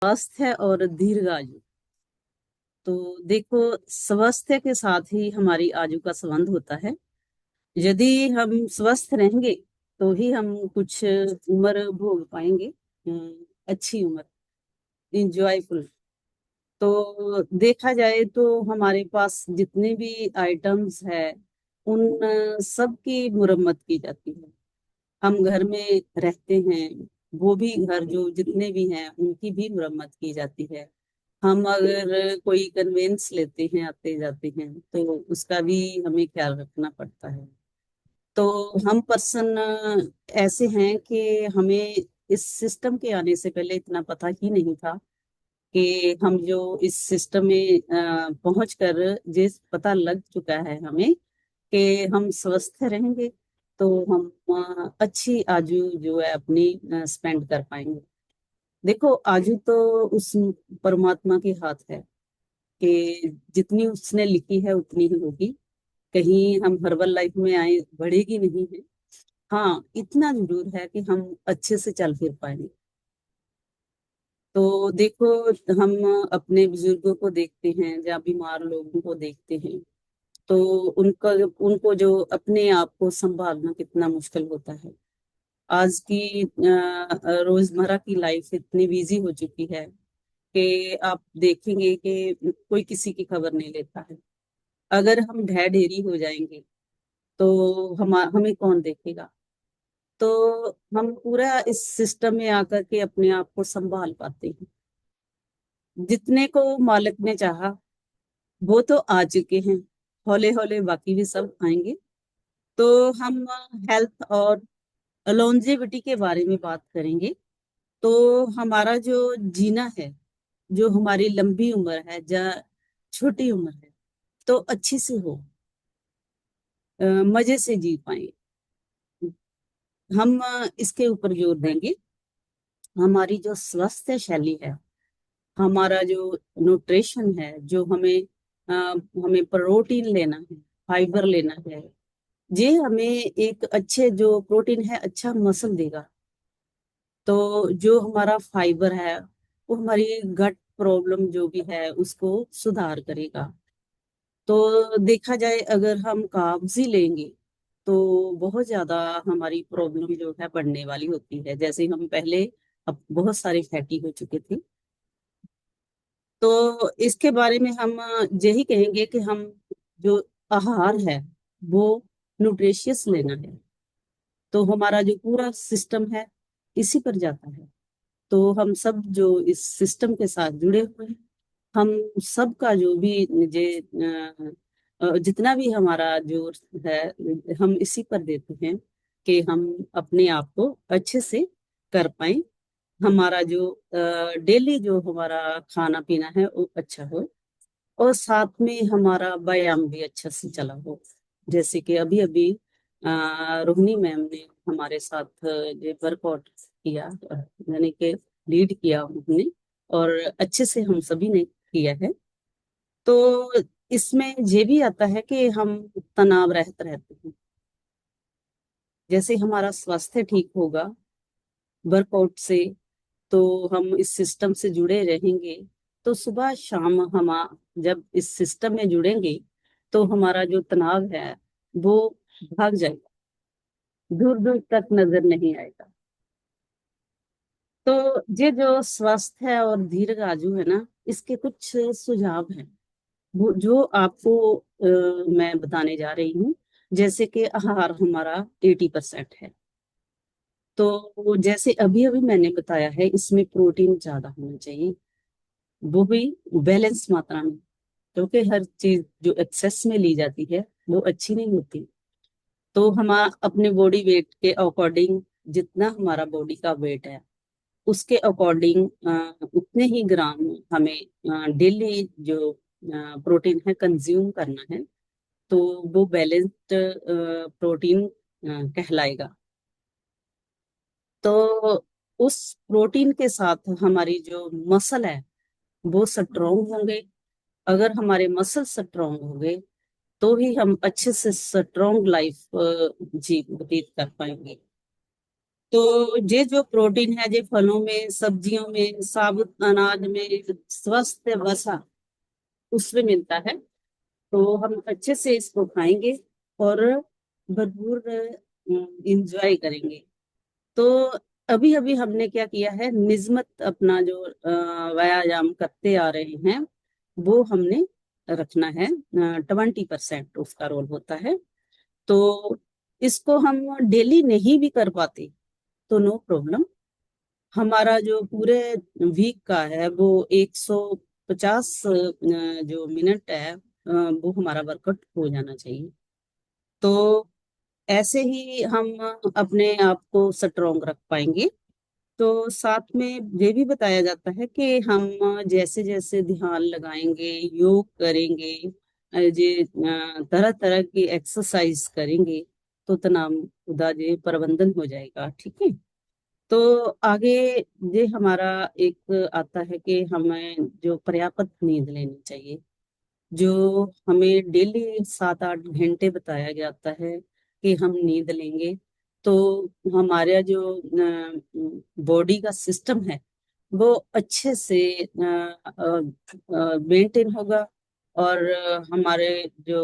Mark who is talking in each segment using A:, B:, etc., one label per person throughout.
A: स्वास्थ्य और दीर्घ आयु। तो देखो, स्वास्थ्य के साथ ही हमारी आयु का संबंध होता है। यदि हम स्वस्थ रहेंगे तो ही हम कुछ उम्र भोग पाएंगे। अच्छी उम्र, इंजॉयफुल। तो देखा जाए तो हमारे पास जितने भी आइटम्स है उन सब की मुरम्मत की जाती है। हम घर में रहते हैं, वो भी घर जो जितने भी हैं उनकी भी मुरम्मत की जाती है। हम अगर कोई कन्वेंस लेते हैं, आते जाते हैं, तो उसका भी हमें ख्याल रखना पड़ता है। तो हम पर्सन ऐसे हैं कि हमें इस सिस्टम के आने से पहले इतना पता ही नहीं था कि हम जो इस सिस्टम में पहुंच कर जिस पता लग चुका है हमें कि हम स्वस्थ रहेंगे तो हम अच्छी आयु जो है अपनी स्पेंड कर पाएंगे। देखो, आयु तो उस परमात्मा के हाथ है कि जितनी उसने लिखी है उतनी ही होगी। कहीं हम हर्बल लाइफ में आए बढ़ेगी नहीं है। हाँ, इतना जरूर है कि हम अच्छे से चल फिर पाएंगे। तो देखो, हम अपने बुजुर्गों को देखते हैं या बीमार लोगों को देखते हैं, तो उनका उनको जो अपने आप को संभालना कितना मुश्किल होता है। आज की रोजमर्रा की लाइफ इतनी बिजी हो चुकी है कि आप देखेंगे कि कोई किसी की खबर नहीं लेता है। अगर हम ढह ढेरी हो जाएंगे तो हमें कौन देखेगा। तो हम पूरा इस सिस्टम में आकर के अपने आप को संभाल पाते हैं। जितने को मालिक ने चाहा वो तो आ चुके हैं, हौले हौले बाकी भी सब आएंगे। तो हम हेल्थ और लॉन्जेविटी के बारे में बात करेंगे। तो हमारा जो जीना है, जो हमारी लंबी उम्र है या छोटी उम्र है, तो अच्छी से हो, मजे से जी पाए। हम इसके ऊपर जोर देंगे। हमारी जो स्वास्थ्य शैली है, हमारा जो न्यूट्रिशन है, जो हमें प्रोटीन लेना है, फाइबर लेना है, ये हमें एक अच्छे जो प्रोटीन है अच्छा मसल देगा। तो जो हमारा फाइबर है वो हमारी गट प्रॉब्लम जो भी है उसको सुधार करेगा। तो देखा जाए अगर हम कार्ब्स ही लेंगे तो बहुत ज्यादा हमारी प्रॉब्लम जो है बढ़ने वाली होती है। जैसे हम पहले अब बहुत सारे फैटी हो चुके थे। तो इसके बारे में हम यही कहेंगे कि हम जो आहार है वो न्यूट्रिशियस लेना है। तो हमारा जो पूरा सिस्टम है इसी पर जाता है। तो हम सब जो इस सिस्टम के साथ जुड़े हुए हैं, हम सबका जो भी जितना भी हमारा जो है हम इसी पर देते हैं कि हम अपने आप को अच्छे से कर पाए। हमारा जो डेली जो हमारा खाना पीना है वो अच्छा हो, और साथ में हमारा व्यायाम भी अच्छा से चला हो। जैसे कि अभी अभी रोहिणी मैम ने हमारे साथ ये वर्कआउट किया, यानी कि लीड किया उन्होंने, और अच्छे से हम सभी ने किया है। तो इसमें ये भी आता है कि हम तनाव रहित रहते हैं। जैसे हमारा स्वास्थ्य ठीक होगा वर्कआउट से, तो हम इस सिस्टम से जुड़े रहेंगे। तो सुबह शाम हम जब इस सिस्टम में जुड़ेंगे तो हमारा जो तनाव है वो भाग जाएगा, दूर दूर तक नजर नहीं आएगा। तो ये जो स्वास्थ्य है और दीर्घ आयु है ना, इसके कुछ सुझाव हैं वो जो आपको मैं बताने जा रही हूँ। जैसे कि आहार हमारा 80% है। तो जैसे अभी अभी मैंने बताया है, इसमें प्रोटीन ज्यादा होना चाहिए, वो भी बैलेंस मात्रा में। क्योंकि हर चीज जो एक्सेस में ली जाती है वो अच्छी नहीं होती। तो हम अपने बॉडी वेट के अकॉर्डिंग, जितना हमारा बॉडी का वेट है उसके अकॉर्डिंग उतने ही ग्राम हमें डेली जो प्रोटीन है कंज्यूम करना है। तो वो बैलेंस्ड प्रोटीन कहलाएगा। तो उस प्रोटीन के साथ हमारी जो मसल है वो स्ट्रोंग होंगे। अगर हमारे मसल स्ट्रोंग होंगे तो ही हम अच्छे से स्ट्रोंग लाइफ जी व्यतीत कर पाएंगे। तो ये जो प्रोटीन है ये फलों में, सब्जियों में, साबुत अनाज में, स्वस्थ वसा उसमें मिलता है। तो हम अच्छे से इसको खाएंगे और भरपूर इंजॉय करेंगे। तो अभी अभी हमने क्या किया है, निजमत अपना जो व्यायाम करते आ रहे हैं वो हमने रखना है। 20% उसका रोल होता है। तो इसको हम डेली नहीं भी कर पाते तो नो प्रॉब्लम। हमारा जो पूरे वीक का है वो 150 जो मिनट है वो हमारा वर्कआउट हो जाना चाहिए। तो ऐसे ही हम अपने आप को स्ट्रोंग रख पाएंगे। तो साथ में ये भी बताया जाता है कि हम जैसे जैसे ध्यान लगाएंगे, योग करेंगे, ये तरह तरह की एक्सरसाइज करेंगे तो तनाव उदा ये प्रबंधन हो जाएगा। ठीक है। तो आगे ये हमारा एक आता है कि हमें जो पर्याप्त नींद लेनी चाहिए। जो हमें डेली 7-8 घंटे बताया जाता है कि हम नींद लेंगे तो हमारा जो बॉडी का सिस्टम है वो अच्छे से मेंटेन होगा। और हमारे जो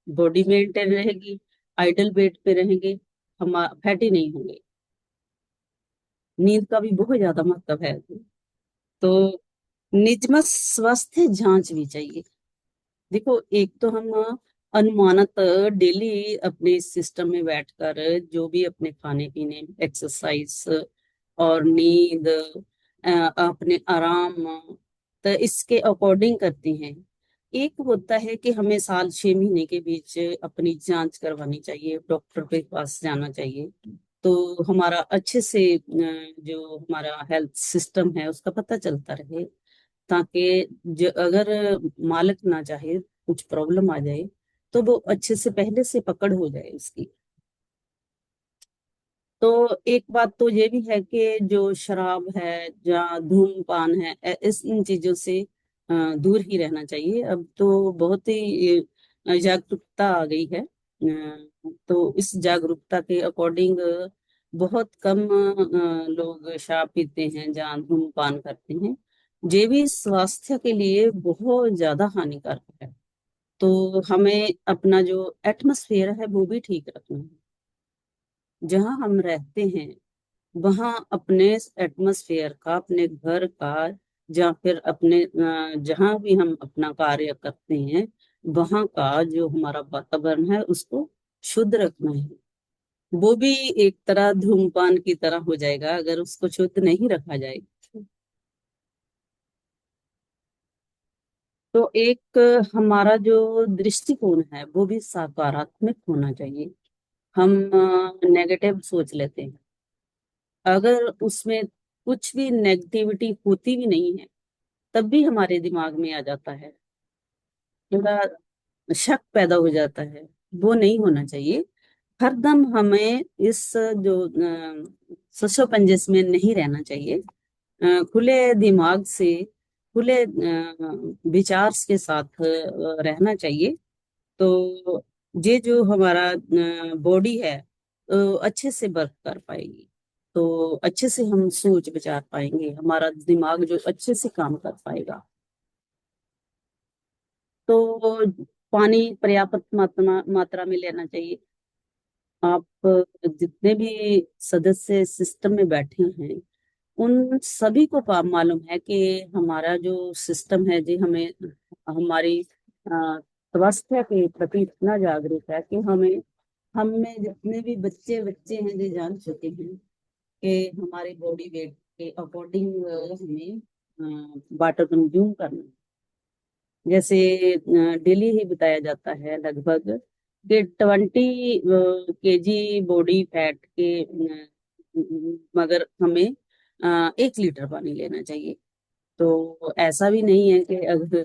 A: बॉडी मेंटेन रहेगी, आइडल वेट पे रहेंगे, हम फैटी नहीं होंगे। नींद का भी बहुत ज्यादा महत्व है। तो निजमत स्वास्थ्य जांच भी चाहिए। देखो, एक तो हम अनुमानत डेली अपने सिस्टम में बैठकर जो भी अपने खाने पीने, एक्सरसाइज और नींद, अपने आराम, तो इसके अकॉर्डिंग करते हैं। एक होता है कि हमें साल 6 महीने के बीच अपनी जांच करवानी चाहिए, डॉक्टर के पास जाना चाहिए। तो हमारा अच्छे से जो हमारा हेल्थ सिस्टम है उसका पता चलता रहे, ताकि अगर मालिक ना चाहे कुछ प्रॉब्लम आ जाए तो वो अच्छे से पहले से पकड़ हो जाए उसकी। तो एक बात तो ये भी है कि जो शराब है या धूम्रपान है, इस इन चीजों से दूर ही रहना चाहिए। अब तो बहुत ही जागरूकता आ गई है। तो इस जागरूकता के अकॉर्डिंग बहुत कम लोग शराब पीते हैं या धूम्रपान करते हैं। ये भी स्वास्थ्य के लिए बहुत ज्यादा हानिकारक है। तो हमें अपना जो एटमॉस्फेयर है वो भी ठीक रखना है। जहाँ हम रहते हैं वहाँ अपने एटमॉस्फेयर का, अपने घर का, या फिर अपने जहाँ भी हम अपना कार्य करते हैं वहाँ का जो हमारा वातावरण है उसको शुद्ध रखना है। वो भी एक तरह धूमपान की तरह हो जाएगा अगर उसको शुद्ध नहीं रखा जाए। तो एक हमारा जो दृष्टिकोण है वो भी सकारात्मक होना चाहिए। हम नेगेटिव सोच लेते हैं, अगर उसमें कुछ भी नेगेटिविटी होती भी नहीं है तब भी हमारे दिमाग में आ जाता है, थोड़ा शक पैदा हो जाता है। वो नहीं होना चाहिए। हरदम हमें इस जो सशोपंजस में नहीं रहना चाहिए। खुले दिमाग से, खुले विचार के साथ रहना चाहिए। तो ये जो हमारा बॉडी है अच्छे से वर्क कर पाएगी। तो अच्छे से हम सोच विचार पाएंगे, हमारा दिमाग जो अच्छे से काम कर पाएगा। तो पानी पर्याप्त मात्रा में लेना चाहिए। आप जितने भी सदस्य सिस्टम में बैठे हैं उन सभी को मालूम है कि हमारा जो सिस्टम है जी हमें हमारी स्वास्थ्य के प्रति इतना जागरूक है कि हमें, हम में जितने भी बच्चे बच्चे हैं जो जान चुके हैं कि हमारे बॉडी वेट के अकॉर्डिंग हमें वाटर कंज्यूम करना है। जैसे डेली ही बताया जाता है लगभग कि 20 केजी बॉडी फैट के मगर हमें 1 लीटर पानी लेना चाहिए। तो ऐसा भी नहीं है कि अगर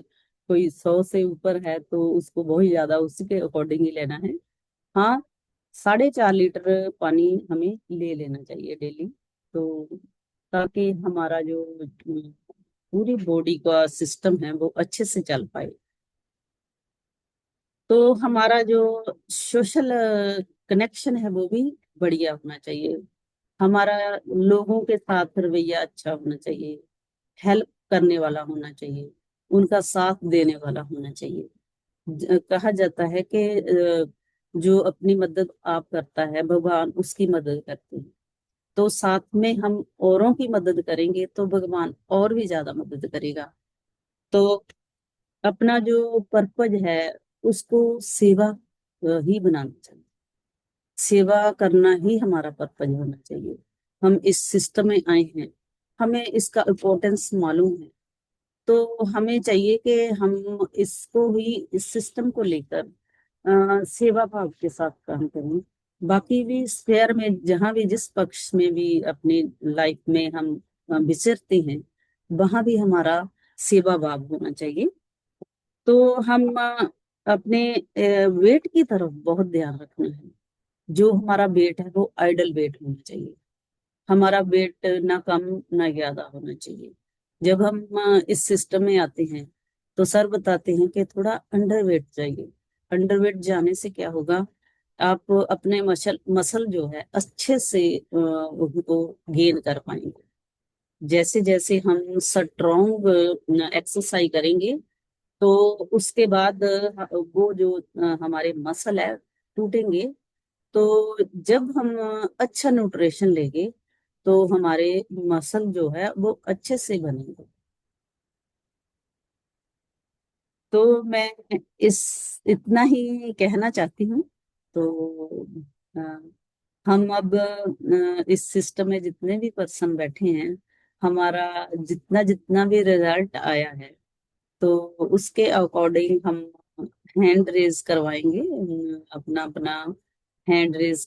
A: कोई 100 से ऊपर है तो उसको बहुत ज्यादा उसी के अकॉर्डिंग ही लेना है। हाँ, 4.5 लीटर पानी हमें ले लेना चाहिए डेली। तो ताकि हमारा जो पूरी बॉडी का सिस्टम है वो अच्छे से चल पाए। तो हमारा जो सोशल कनेक्शन है वो भी बढ़िया होना चाहिए। हमारा लोगों के साथ रवैया अच्छा होना चाहिए, हेल्प करने वाला होना चाहिए, उनका साथ देने वाला होना चाहिए। कहा जाता है कि जो अपनी मदद आप करता है भगवान उसकी मदद करते हैं। तो साथ में हम औरों की मदद करेंगे तो भगवान और भी ज्यादा मदद करेगा। तो अपना जो पर्पज है उसको सेवा ही बनाना चाहिए। सेवा करना ही हमारा पर्पज होना चाहिए। हम इस सिस्टम में आए हैं, हमें इसका इम्पोर्टेंस मालूम है, तो हमें चाहिए कि हम इसको ही, इस सिस्टम को लेकर सेवा भाव के साथ काम करें। बाकी भी स्फेयर में जहां भी जिस पक्ष में भी अपनी लाइफ में हम विचरते हैं, वहां भी हमारा सेवा भाव होना चाहिए। तो हम अपने वेट की तरफ बहुत ध्यान रखना है। जो हमारा वेट है वो आइडल वेट होना चाहिए। हमारा वेट ना कम ना ज्यादा होना चाहिए। जब हम इस सिस्टम में आते हैं तो सर बताते हैं कि थोड़ा अंडर वेट चाहिए। अंडर वेट जाने से क्या होगा, आप अपने मसल मसल जो है अच्छे से उनको गेन कर पाएंगे। जैसे जैसे हम स्ट्रॉन्ग एक्सरसाइज करेंगे तो उसके बाद वो जो हमारे मसल है टूटेंगे। तो जब हम अच्छा न्यूट्रिशन लेंगे तो हमारे मसल जो है वो अच्छे से बनेंगे। तो मैं इस इतना ही कहना चाहती हूँ। तो अ, हम अब इस सिस्टम में जितने भी पर्सन बैठे हैं, हमारा जितना जितना भी रिजल्ट आया है तो उसके अकॉर्डिंग हम हैंड रेज करवाएंगे। अपना अपना हैंड रेज